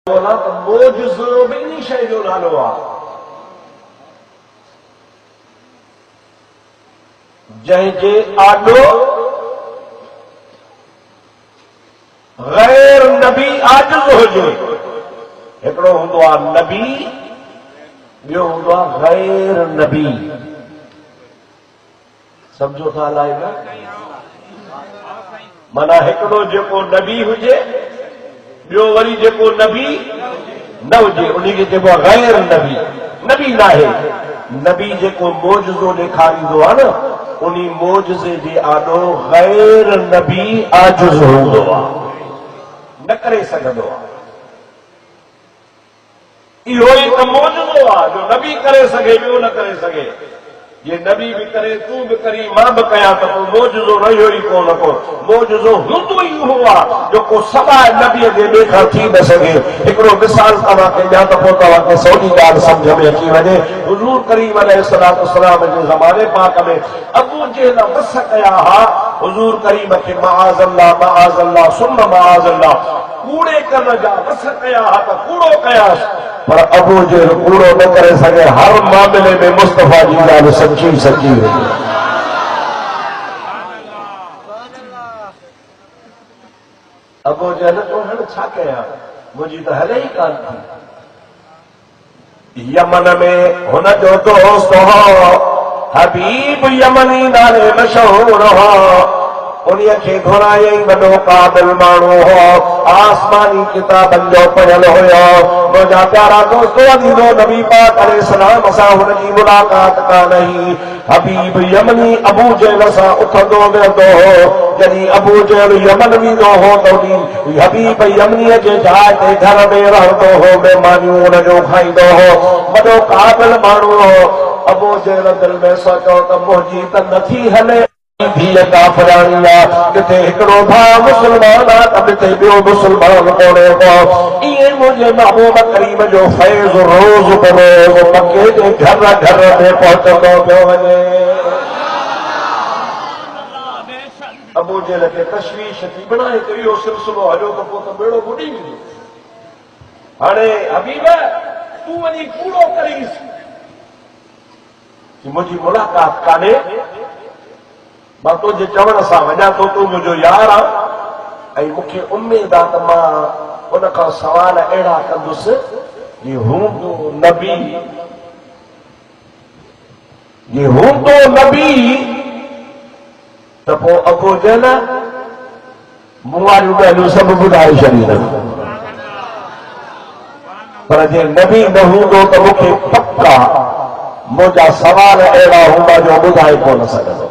बोला तो मोजज़ो भी इन शइ जो नालो आहे जंहिंजे आॾो गैर नबी आजिज़ हुजे। हिकिड़ो हूंदो आहे नबी, ॿियो हूंदो आहे गैर नबी। सम्झो था अलाए न? माना हिकिड़ो जेको नबी हुजे, ॿियो वरी जेको नबी न हुजे उनखे चइबो आहे गैर नबी। नबी न आहे। नबी जेको मोजज़ो ॾेखारींदो आहे न, उन मोजज़े जे आॾो गैर नबी आजिज़ हूंदो आहे, न करे सघंदो आहे। इहो ई त मोजज़ो आहे जो नबी करे सघे, ॿियो न करे सघे। ये नबी भी करे, तू भी करी, मां भी कया तो मोजज़ो रहियो ई कोन को। मोजज़ो हूंदो ई उहो आहे जो को सवाइ नबीअ जे ॿिए खां थी न सघे। हिकिड़ो मिसाल तव्हांखे ॾियां त पोइ तव्हांखे सवली ॻाल्हि सम्झ में अची वञे। हुज़ूर करीम अलैहिस्सलाम जे ज़माने पाक में अबू जहल मस कया हा हुज़ूर करीम खे मआज़ल्लाह मआज़ल्लाह सुम्मा मआज़ल्लाह कूड़े करण जा मस कया हा त कूड़ो कयासि, पर अबू जहल कूड़ो न करे सघे। हर मामले में मुस्तफ़ा जी ॻाल्हि सची सची हुई। अबू जहल तो हाणे छा कयां, मुंहिंजी त हले ई कान थी। यमन में हुन जो दोस्त हो हबीब यमनी नाले मशहूर हो। उन्हीअ खे घुरायई वॾो क़ाबिल माण्हू हो, आसमानी किताबनि जो पढ़ियल हुयो। मुंहिंजा प्यारा दोस्तो अज़ीज़ो नबी पाक अलैहिस्सलाम सां हुनजी मुलाक़ात कान हुई। हबीब यमनी अबू जहल सां उथंदो वेंदो हो। जॾहिं अबू जहल यमन वेंदो हो त हबीब यमनीअ जे जाइ ते घर में रहंदो हो, महिमानियूं हुनजो खाईंदो हो। वॾो क़ाबिल माण्हू हो। अबू जहल दिल में सोचियो त मुंहिंजी त नथी हले, धीअ काफ़िरानी आहे, किथे हिकिड़ो भाउ मुस्लमान आहे त किथे ॿियो मुस्लमान कोन्हे को। ईअं मुंहिंजे महबूब करीम जो फैज़ रोज़ बरोज़ मके जे घर घर में पहुचंदो पियो वञे। अबू जहल खे तशवीश थी बणाए त इहो सिलसिलो हलियो त पोइ त बेड़ो ॿुॾी वेंदो। हाणे हबीब तूं वञी कूड़ो करीस, मुंहिंजी मुलाक़ात कान्हे, मां तुंहिंजे चवण सां वञा थो, तूं मुंहिंजो यार आहे ऐं मूंखे उमेद आहे त मां उन खां सवाल अहिड़ा कंदुसि जे हूंदो नबी त पोइ अबू जहल मूं वारियूं ॻाल्हियूं सभु ॿुधाए छॾींदुमि, पर जे नबी न हूंदो त मूंखे पक्का मुंहिंजा सवाल अहिड़ा हूंदा जो ॿुधाए कोन सघंदो।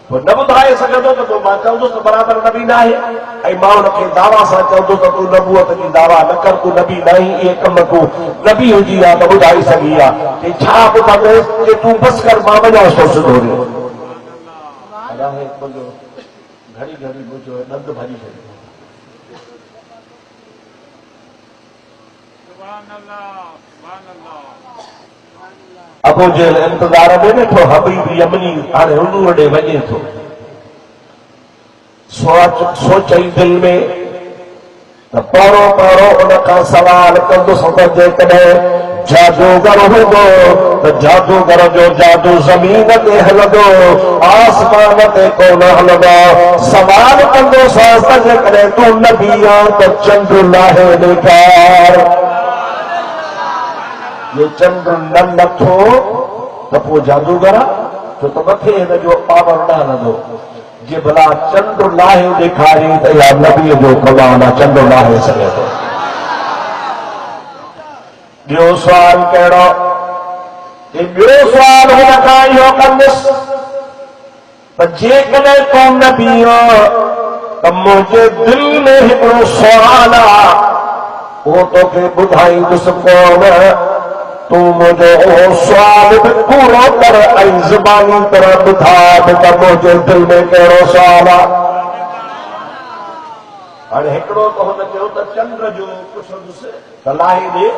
न ॿुधाए सघंदो त पोइ मां चवंदुसि त बराबरि नबी न आहे, ऐं मां हुनखे दावा सां चवंदुसि त तूं नबूअत जी दावा न कर, तूं नबी न आहीं। इहे कम तूं नबी हुजी आहे त ॿुधाए सघी आहे। छा ॿुधाईंदुसि जे तूं बसि कर, मां वञां थो सिधो ॾियो। घड़ी घड़ी मुंहिंजो ॾंद भरी छॾियो। अबू जहल इंतज़ार में वेठो, हबीब यमनी हाणे हुज़ूर ॾे वञे थो। सोचई दिल में त पहिरों पहिरों उन खां सवाल कंदुसि त जेकॾहिं जादूगर हूंदो त जादूगर जो जादू ज़मीन ते हलंदो, आसमान ते कोन हलंदो। सवाल कंदुसि त जेकॾहिं तूं नबी आहीं त चंड लाहे ॾेखार। ये चंड न नथो त पोइ जादूगर आहे, छो त मथे हिन जो पावर न हलंदो। जे भला चंड लाहे ॾेखारी त इहा नबीअ जो कमाल आहे, चंड लाहे सघे थो। ॿियो सुवाल कहिड़ो? ॿियो सुवाल हुन खां इहो कंदुसि त जेकॾहिं तूं नबी आहीं त मुंहिंजे दिल में हिकिड़ो सुवाल आहे, उहो तोखे ॿुधाईंदुसि कोन। तूं मुंहिंजो उहो सुवाल बि पूरो कर ऐं ज़बानी तरह ॿुधा बि त मुंहिंजे दिल में कहिड़ो सुवाल आहे। हाणे हिकिड़ो त हुन चयो त चंड जो पुछंदुसि त लाहे ॾे।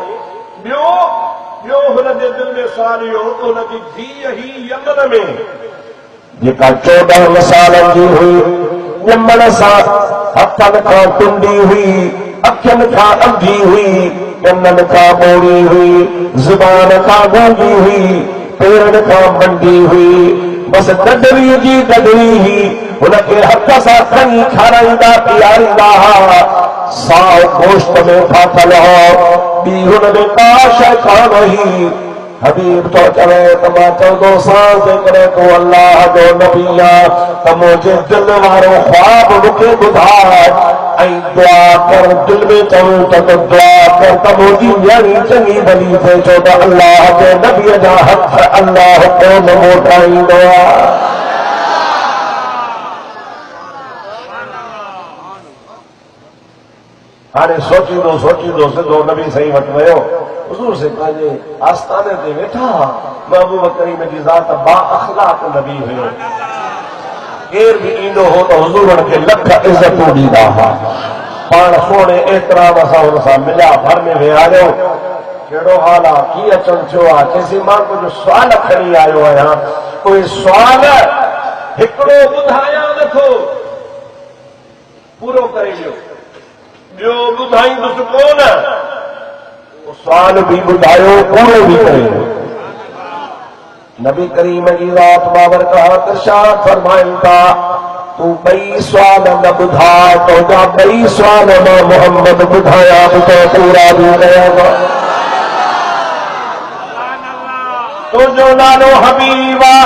ॿियो हुनजे दिल में सुवाल इहो त हुनजी धीअ ई यमन में जेका 14 सालनि जी हुई, यमन सां हथनि खां टुंडी हुई, अखियन खां अंधी हुई, कनन खां ॿोड़ी हुई, ज़ुबान खां गूंगी हुई, पेरन खां बंडी हुई, बस डडरी जी डडरी ही उनखे हथ सां खणी खाराईंदा पीआरींदा हुआ। साओ गोश्त में फाथल हो, ॿी हुन में का शइ कान हुई। हबीब तो चवे त मां चवंदो सां जेकॾहिं तूं अल्लाह जो नबी आहे त मुंहिंजे दिल वारो ख्वाब मूंखे ॿुधाए ऐं दुआ कर। दिल में चऊं त दुआ कर त मुंहिंजी न्याणी चङी भली थिए, छो त अल्लाह जे नबीअ जा हथ अल्लाह कोन मोटाईंदो आहे। हाणे सोचींदो सोचींदो सिधो नबी साईं वटि वियो। हुज़ूर से पंहिंजे आस्थाने ते वेठा। महबूब करीम जी ज़ात बा अखलाक नबी हुयो। केर बि ईंदो हो त हुज़ूर खे लख इज़तूं ॾींदा हुआ। पाण सोणे एतिराम सां हुन सां मिलिया, भर में विहारियो। कहिड़ो हाल आहे, कीअं अचणु थियो आहे? चइसि मां कुझु सुवाल खणी आयो आहियां। उहे सुवाल हिकिड़ो ॿुधायां नथो, पूरो करे ॾियो। ॿियो ॿुधाईंदुसि कोन, सुवाल बि ॿुधायो, पूरो बि करे। नबी करीम जी ज़ात बाबरकत इरशाद फरमाइनि था, तूं ॿई सुवाल न ॿुधाए, तुंहिंजा ॿई सुवाल मां मोहम्मद ॿुधाया बि तो पूरा बि कया। तुंहिंजो नालो हबीब आहे,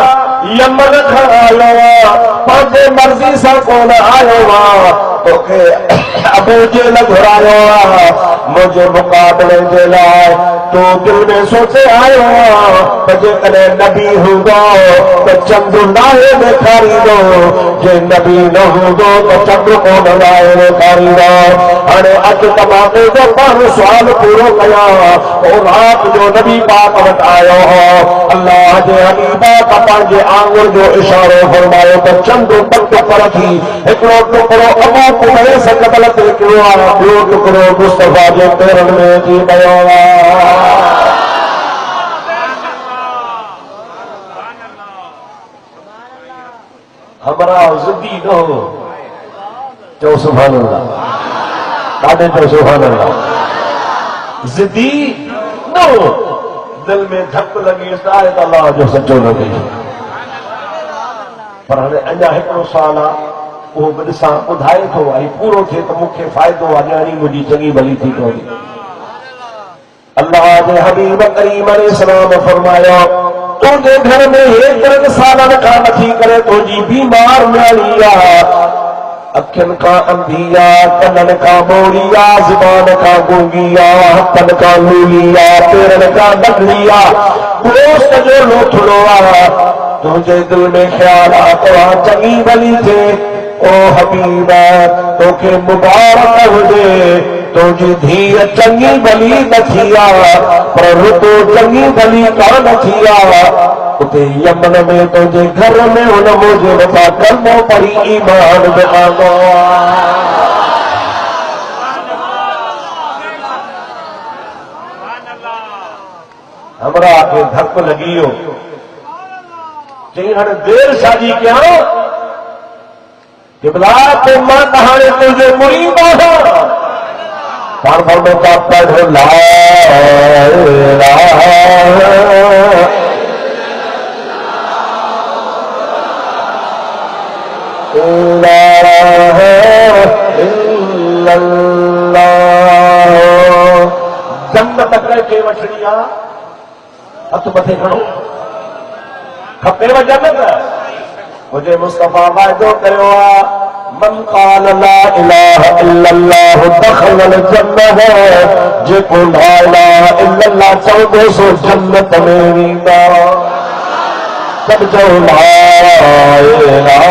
यमन खां आयो आहे, पंहिंजे मर्ज़ी सां कोन आयो आहे। तोखे अबू जेल घुरायो आहे मुंहिंजे मुक़ाबले जे लाइ। तूं दिल में सोचे आयो आहे त जेकॾहिं नबी हूंदो त चंड नाहे ॾेखारींदो, जे नबी न हूंदो त चंड कोन नाहे ॾेखारींदो। हाणे अॼु तमामे जो पाण सुवाल पूरो कया। पोइ राति जो नबी पाक वटि आयो हो। अल्लाह जे हबीबा खां पंहिंजे आंगुर जो इशारो फरमायो त चंड पट पर थी हिकिड़ो टुकड़ो अबू कुबैर सां कतल ते कयो आहे, ॿियो टुकड़ो मुस्तफा जे पेरनि में अची पियो आहे। हमारा ज़िद्दी न हो, चओ सुभान अल्लाह, ॾाढे चओ सुभान अल्लाह। ज़िद्दी न हो, दिल में धक लॻी आहे त अल्लाह जो सचो नबी। पर हाणे अञा हिकिड़ो सुवाल आहे, उहो बि ॾिसां ॿुधाए थो ऐं पूरो थिए त मूंखे फ़ाइदो आहे, न्याणी मुंहिंजी चङी भली थी पवंदी। अल्लाह जे हबीब करीम अलैहिस्सलाम फरमायो, तुंहिंजे घर में हेतिरनि सालनि खां नथी करे तुंहिंजी बीमार न्याणी आहे। अखियुनि खां अंधी आहे, कननि खां ॿोड़ी आहे, ज़ुबान खां गूंगी आहे, हथनि खां लूली आहे, पेरनि खां डगरी आहे, गोश्त जो लोथड़ो आहे। तुंहिंजे दिल में ख़्याल आहे त चङी भली थिए। ओ हबीब तोखे मुबारक हुजे, तुंहिंजी धीअ चङी भली न थी आहे, पर रुतो चङी भली कान थी आहे। उते यमन में तुंहिंजे घर में हुन मुंहिंजे मथां कलमो पढ़ी ईमान बि आंदो आहे। हमरा खे धक लॻी वियो। चई हाणे देर शादी कयां, किबला तो मां हाणे तुंहिंजो मुरीद आहियां। पाण फरमायो था पढ़ ला इलाहा इल्लल्लाह। जन्नत कंहिंखे वठणी आहे? हथ मथे खणो, खपेव जन्नत? मुझे मुस्तफा वाइदो कयो आहे, मन क़ाल ला इलाहा इल्लल्लाह दख़लल जन्नह। जेको ला इलाहा इल्लल्लाह चवंदो सो जन्नत में वेंदा। सब चओ ला इलाहा इल्लल्लाह,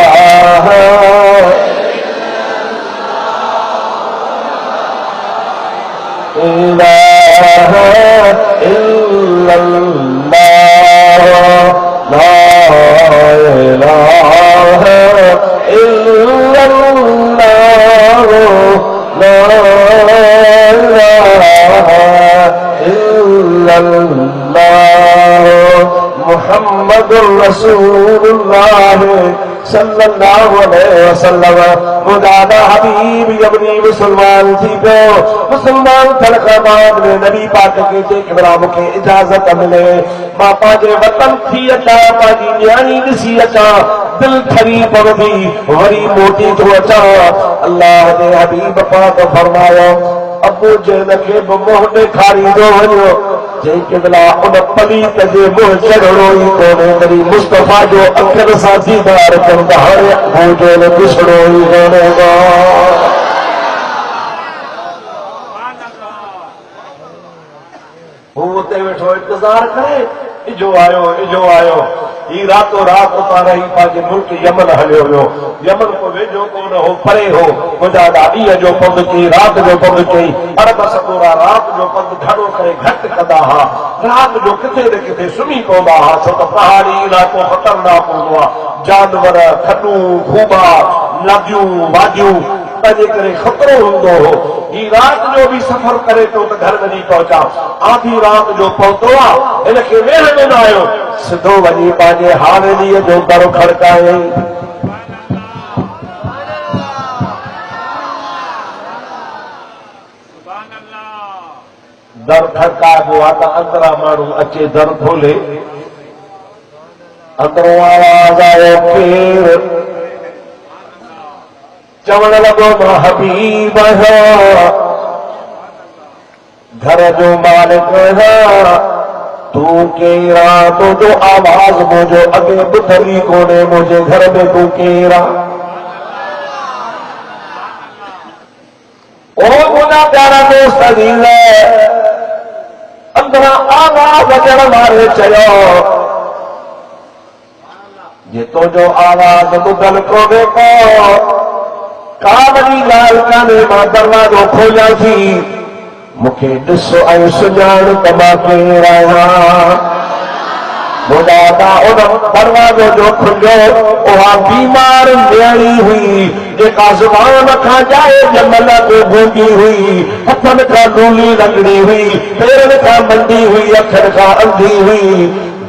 ला इलाहा इल्लल्लाह, ला इलाहा इल्लल्लाह, मुहम्मदुर रसूलुल्लाह सल्लल्लाहु अलैहि वसल्लम मुदादा हबीब यमनी मुसलमान थी पियो। मुसलमान थियण खां बाद में नबी पाक खे चई कि भला मूंखे इजाज़त मिले मां पंहिंजे वतन थी अचां, पंहिंजी न्याणी ॾिसी अचां, दिल ठरी पवंदी वरी मोटी थो अचां। अल्लाह जे हबीब पाक फरमायो अबू जहल खे बि मुंहुं ॾेखारींदो वञो, चई कि भला उन पलीत जे मुंहुं चढ़णो ई कोन्हे, वरी मुस्तफ़ा जो अखर सां दीदार कंदा हाणे अबू जहल ॾिसणो ई कोन्हे। हू उते वेठो इंतज़ार करे, इजो आयो इजो आयो। ही रातों रात उतां रही पंहिंजे मुल्क यमन हलियो वियो। यमन को वेझो कोन हो, परे हो। मुंहिंजा ॾींहं जो पंधु कई, राति जो पंधु कई। अरब सॻोरा राति जो पंधु घणो करे घटि कंदा हुआ, राति जो किथे न किथे सुम्ही पवंदा हुआ, छो त पहाड़ी इलाइक़ो ख़तरनाक हूंदो आहे। जानवर, खॾूं, खूबा, नदियूं, वादियूं, तंहिंजे करे ख़तरो हूंदो हो। ही राति जो बि सफ़र करे थो त घर वञी पहुचा। आधी राति जो पहुतो आहे, हिनखे वेहणो न आयो, सिधो वञी पंहिंजे हावेलीअ जो दर खड़कायईं। दर खड़काइबो आहे त अंदरां माण्हू अचे, दर खोले, अंदरों आवाज़ आयो केर? चवण लॻो मां हबीब आहियां, घर जो मालिक आहियां। तूं केरु आहीं? तुंहिंजो आवाज़ मुंहिंजो अॻे ॿुधल ई कोन्हे, मुंहिंजे घर में तूं केरु आहीं? ओ मुंहिंजा प्यारा दोस्त अज़ीज़, अंदरां आवाज़ अचण वारे चयो जे तुंहिंजो आवाज़ ॿुधल कोन्हे को का वॾी ॻाल्हि कान्हे, मां दरवाज़ो खोलियां थी, मूंखे ॾिस ऐं सुञाण त मां केरु आहियां। मुंहिंजा उन दरवाज़ो जो खुलियो, उहा बीमार न्याणी हुई जेका ज़ुबान खां जाए ॼमल ते गूंगी हुई, हथनि खां लूली लंगड़ी हुई, पेरनि खां मंदी हुई, अखियुनि खां अंधी हुई।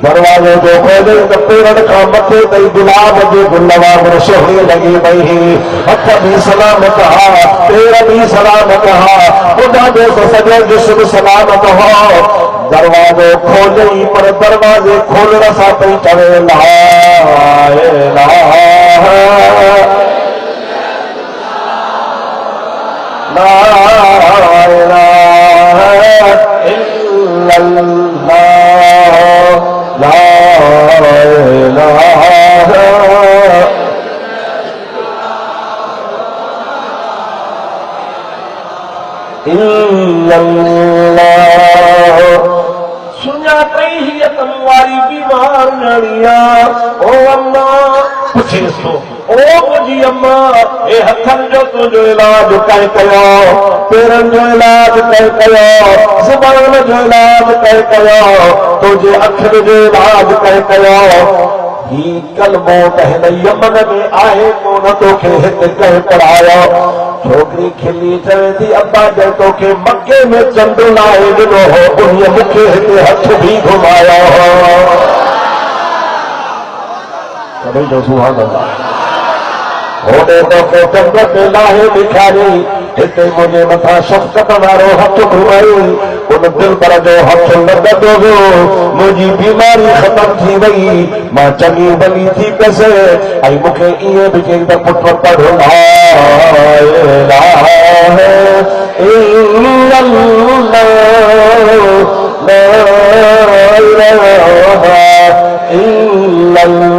दरवाज़ो जो खोले त पेरनि खां मथे ताईं गुलाब जे गुल वांगुरु सुहिणी लॻी पई हुई। हथ बि सलामत हा, पेर बि सलामत हा, ख़ुदा जो सॼो जिस्म सलामत हो। दरवाज़ो खोलियईं पर दरवाज़े खोलण सां पई चवे ला इलाहा ला इलाहा इल्लल्लाह ला इलाहा इल्लल्लाह। सुञातई हीअ तम वारी बीमार न्याणिया। ओ अम्मा पुछेसि थो, ओ मुंहिंजी अम्मा, हे हथनि जो तुंहिंजो इलाज कंहिं कयो, पेरनि जो इलाज कंहिं कयो, ज़ुबान जो इलाज कंहिं कयो, तुंहिंजे अखियुनि जो इलाज कंहिं कयो? ही कलमो त हिन यमन में आहे कोन, तोखे हिते कंहिं पढ़ायो? छोकिरी खिली चवे थी अब्बा जंहिं तोखे मके में चंड लाहे ॾिनो हो, उन मूंखे हिते हथ बि घुमायो हो। सभई जो सुभाणे अल्लाह। होॾे तोखे चंड ते लाहे ॾेखारी, हिते मुंहिंजे मथां शफ़क़त वारो हथ घुमाई। उन दिलबर जो हथ लॻंदो वियो, मुंहिंजी बीमारी ख़तम थी वई, मां चङी भली थी पियसि। ऐं मूंखे ईअं बि चई त पुट पढ़ ला इलाहा इल्लल्लाह ला इलाहा इल्लल्लाह।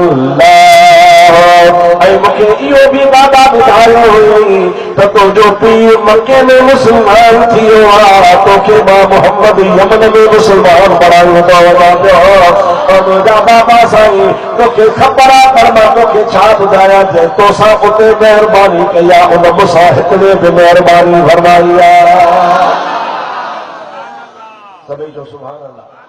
ऐं मूंखे इहो बि बाबा ॿुधायो हुई त तुंहिंजो पीउ मके में मुस्लमान थी वियो आहे, तोखे मां मोहम्मद यमन में मुस्लमान बणाईंदो वञा पियो। मुंहिंजा बाबा साईं तोखे ख़बर आहे, पर मां तोखे छा ॿुधायां, जंहिं तोसां उते महिरबानी कई आहे उन मूंसां हिक ॿिए बि महिरबानी फरमाई आहे। सभई जो सुभाणे अल्लाह।